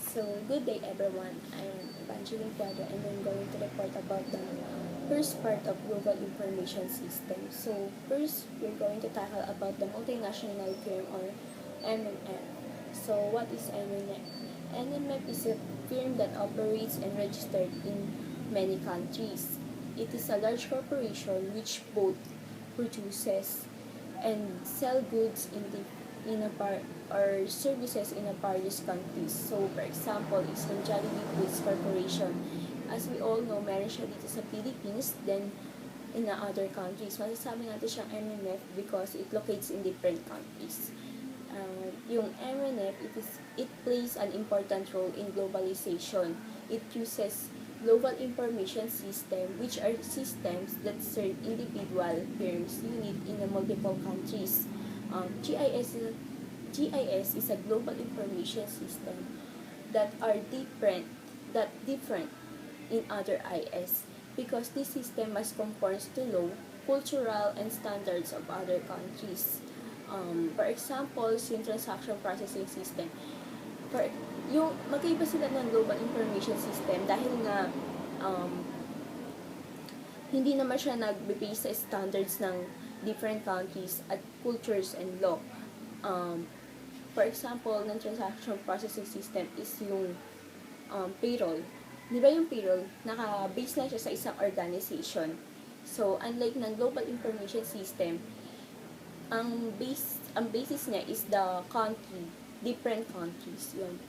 So, good day everyone. I'm Evangeline Cuadra and I'm going to report about the first part of Global Information System. So, first, we're going to tackle about the multinational firm or MNF. So, what is MNF? MNF is a firm that operates and registered in many countries. It is a large corporation which both produces and sell goods in a par or services in a various countries. So, for example, is yung Jollibee Foods Corporation. As we all know, meron siya dito sa Philippines, then in the other countries. Masasabi natin siyang MNF because it locates in different countries. Yung MNF, it plays an important role in globalization. It uses global information system, which are systems that serve individual firms unit in the multiple countries. GIS is a global information system that are different in other IS because this system must conform to law, cultural, and standards of other countries. For example, yung transaction processing system. Yung magkaiba sila ng global information system dahil nga hindi naman siya nagbe-base sa standards ng different countries at cultures and law. For example, ng transaction processing system is yung payroll. Di ba yung payroll, naka-base lang siya sa isang organization. So, unlike ng global information system, ang basis niya is the country, different countries, yun.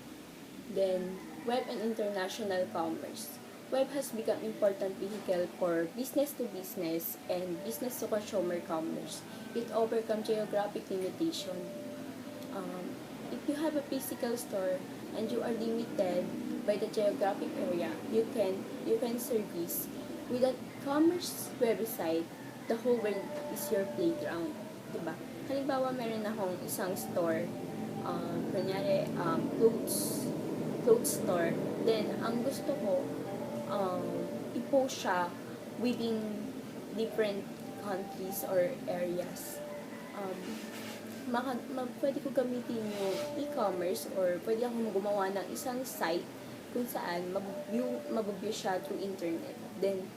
Then, web and international commerce. Web has become important vehicle for business-to-business and business-to-consumer commerce. It overcomes geographic limitation. If you have a physical store and you are limited by the geographic area, you can service with a commerce website. The whole world is your playground, diba? Halimbawa, meron akong isang store, kunyari, clothes store. Then, ang gusto ko, i-post siya within different countries or areas. Pwede ko gamitin yung e-commerce or pwede akong gumawa ng isang site kung saan mabubuy siya through internet. Then,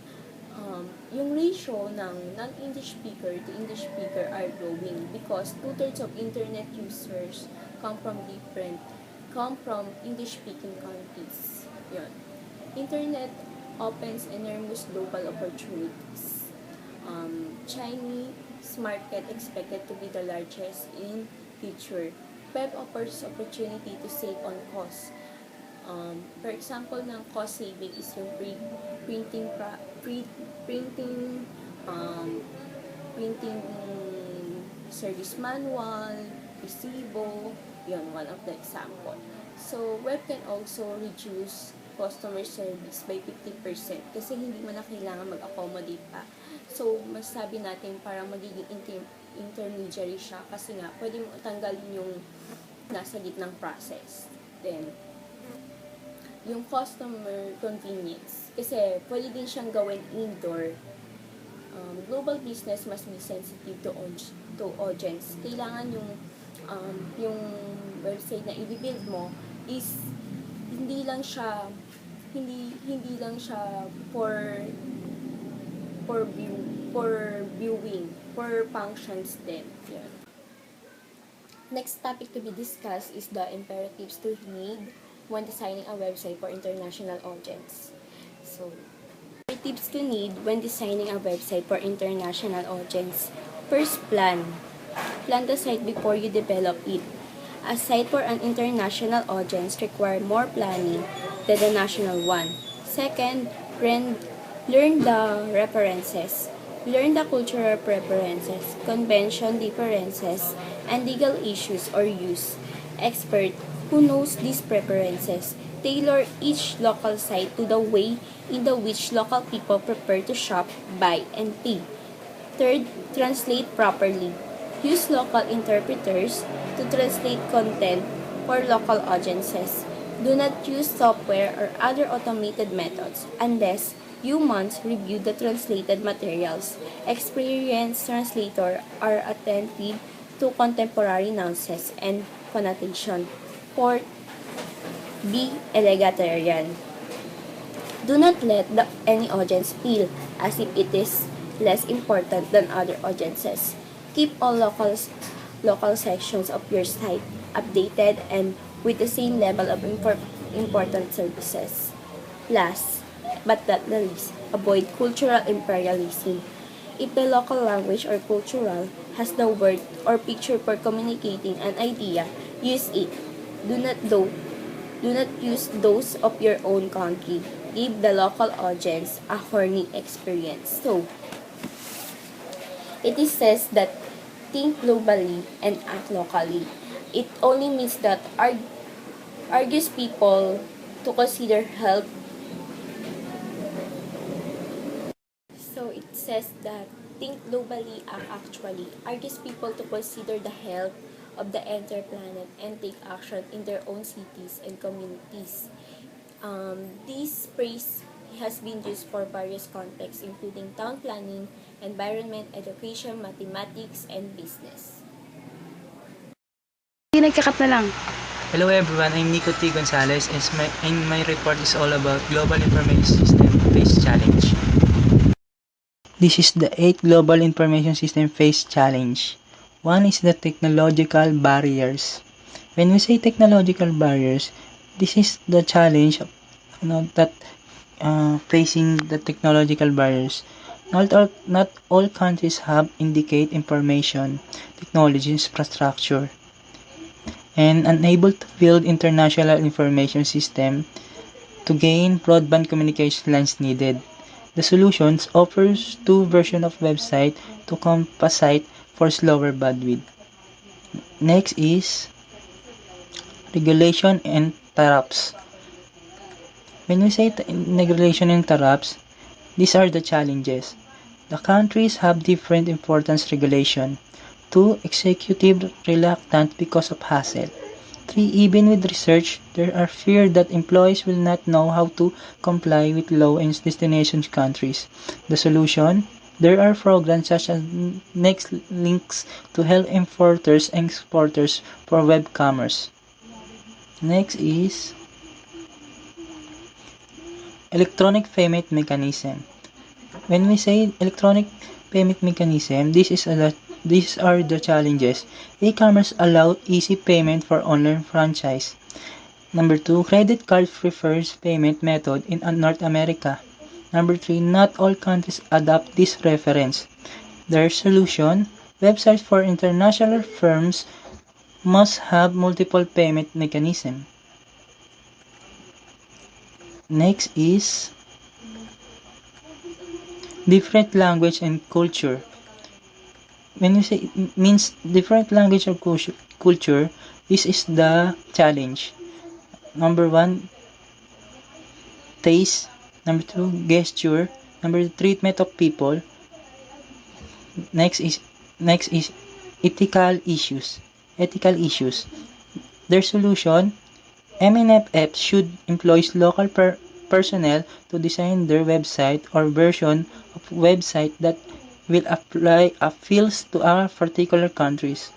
yung ratio ng non-English speaker to English speaker are growing because 2/3 of internet users come from English-speaking countries. Yun. Internet opens enormous global opportunities. Chinese market expected to be the largest in future. Web offers opportunity to save on cost. For example, ng cost saving is yung printing service manual, resibo, yun, one of the example. So, web can also reduce customer service by 50% kasi hindi mo na kailangan mag-accommodate pa. So, masasabi natin parang magiging intermediary siya kasi nga, pwede mo tanggalin yung nasa gitnang process. Then, yung customer convenience. Kasi, pwede din siyang gawin indoor. Global business must be sensitive to audience. Kailangan yung website na i-build mo is hindi lang siya for viewing, for functions din. Yan. Next topic to be discussed is the imperatives to need when designing a website for international audience. So, imperatives to need when designing a website for international audience. First, plan. Plan the site before you develop it. A site for an international audience requires more planning than the national one. Second, learn the references. Learn the cultural preferences, convention differences, and legal issues or use. Expert who knows these preferences. Tailor each local site to the way in which local people prefer to shop, buy, and pay. Third, translate properly. Use local interpreters to translate content for local audiences. Do not use software or other automated methods unless humans review the translated materials. Experienced translators are attentive to contemporary nuances and connotation. Fourth, Be egalitarian. Do not let any audience feel as if it is less important than other audiences. Keep all local sections of your site updated and with the same level of important services. Last but not the least, avoid cultural imperialism. If the local language or cultural has the word or picture for communicating an idea, use it. Do not do Do not use those of your own country. Give the local audience a horny experience. So, it is says that think globally and act locally. It only means that argues people to consider health. So, it says that think globally, act actually. Argues people to consider the health of the entire planet and take action in their own cities and communities. This phrase has been used for various contexts including town planning, environment, education, mathematics, and business. Nagkakat na lang. Hello everyone, I'm Nico T. Gonzalez and my report is all about Global Information System Phase Challenge. This is the 8th Global Information System Phase Challenge. One is the technological barriers. When we say technological barriers, this is the challenge that facing the technological barriers. Not all countries have indicate information technology infrastructure and unable to build international information system to gain broadband communication lines needed. The solutions offers two versions of website to compensate for slower bandwidth. Next is regulation and tariffs. When we say regulation and tariffs, these are the challenges. The countries have different importance regulation. 2. Executive reluctant because of hassle. 3. Even with research, there are fear that employees will not know how to comply with law in destination countries. The solution? There are programs such as Next Links to help importers and exporters for web commerce. Next is electronic payment mechanism. When we say electronic payment mechanism, these are the challenges. E-commerce allow easy payment for online franchise. Number 2, credit card prefers payment method in North America. Number 3, not all countries adopt this reference. Their solution, websites for international firms must have multiple payment mechanism. Next is different language and culture. When you say it means different language or culture, this is the challenge. Number 1, taste. Number 2, gesture. Number 3, treatment of people. Next is ethical issues. Their solution, MNFF should employ local personnel to design their website or version of website that will appeals to our particular countries.